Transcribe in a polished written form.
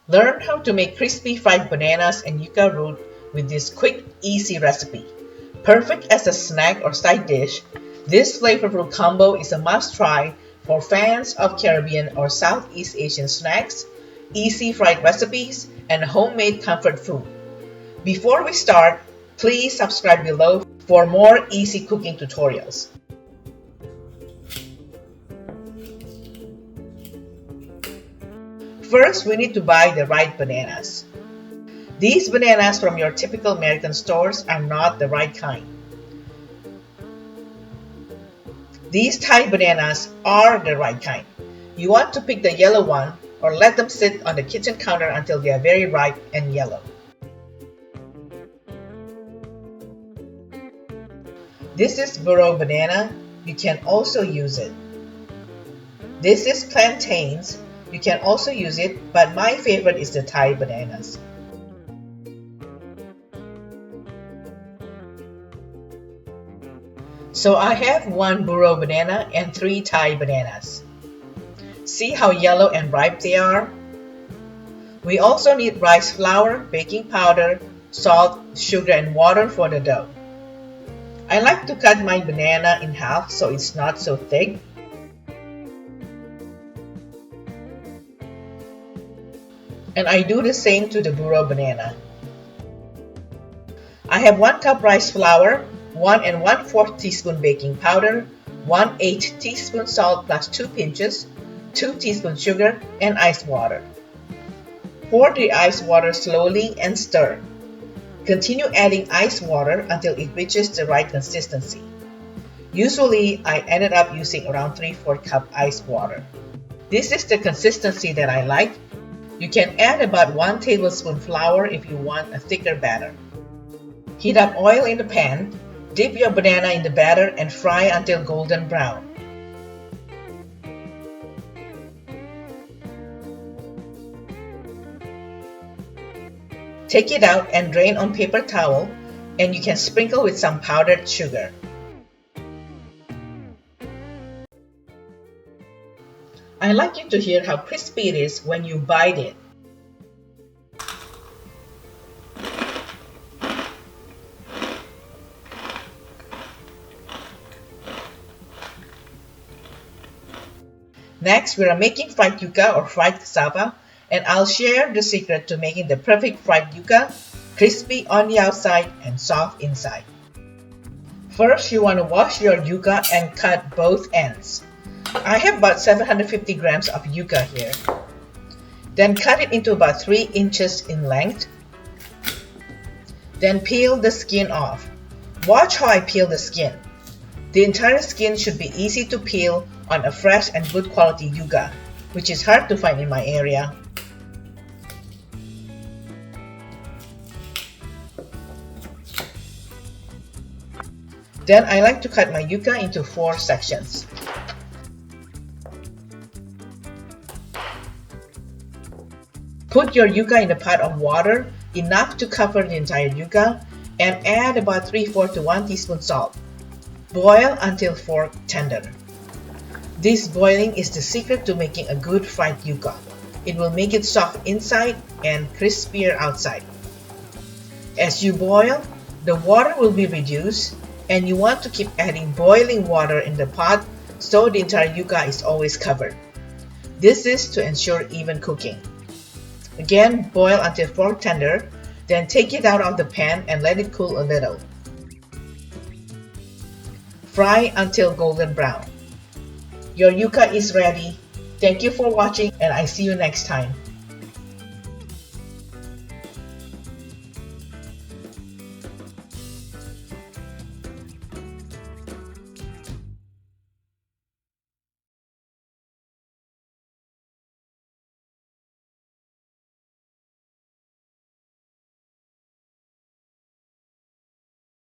Learn how to make crispy fried bananas and yucca root with this quick, easy recipe. Perfect as a snack or side dish, this flavorful combo is a must-try for fans of Caribbean or Southeast Asian snacks, easy fried recipes, and homemade comfort food. Before we start, please subscribe below for more easy cooking tutorials. First, we need to buy the right bananas. These bananas from your typical American stores are not the right kind. These Thai bananas are the right kind. You want to pick the yellow one or let them sit on the kitchen counter until they are very ripe and yellow. This is burro banana. You can also use it. This is plantains. You can also use it, but my favorite is the Thai bananas. So I have 1 burro banana and 3 Thai bananas. See how yellow and ripe they are? We also need rice flour, baking powder, salt, sugar, and water for the dough. I like to cut my banana in half so it's not so thick. And I do the same to the burro banana. I have 1 cup rice flour, 1 1/4 teaspoon baking powder, 1/8 teaspoon salt plus 2 pinches, 2 teaspoons sugar, and ice water. Pour the ice water slowly and stir. Continue adding ice water until it reaches the right consistency. Usually, I ended up using around 3/4 cup ice water. This is the consistency that I like. You can add about 1 tablespoon flour if you want a thicker batter. Heat up oil in the pan, dip your banana in the batter and fry until golden brown. Take it out and drain on paper towel, and you can sprinkle with some powdered sugar. I like you to hear how crispy it is when you bite it. Next, we are making fried yucca or fried cassava, and I'll share the secret to making the perfect fried yucca, crispy on the outside and soft inside. First, you want to wash your yucca and cut both ends. I have about 750 grams of yucca here. Then cut it into about 3 inches in length. Then peel the skin off. Watch how I peel the skin. The entire skin should be easy to peel on a fresh and good quality yucca, which is hard to find in my area. Then I like to cut my yucca into 4 sections. Put your yucca in a pot of water, enough to cover the entire yucca, and add about 3/4 to 1 teaspoon salt. Boil until fork tender. This boiling is the secret to making a good fried yucca. It will make it soft inside and crispier outside. As you boil, the water will be reduced, and you want to keep adding boiling water in the pot so the entire yucca is always covered. This is to ensure even cooking. Again, boil until fork tender, then take it out of the pan and let it cool a little. Fry until golden brown. Your yucca is ready. Thank you for watching, and I see you next time.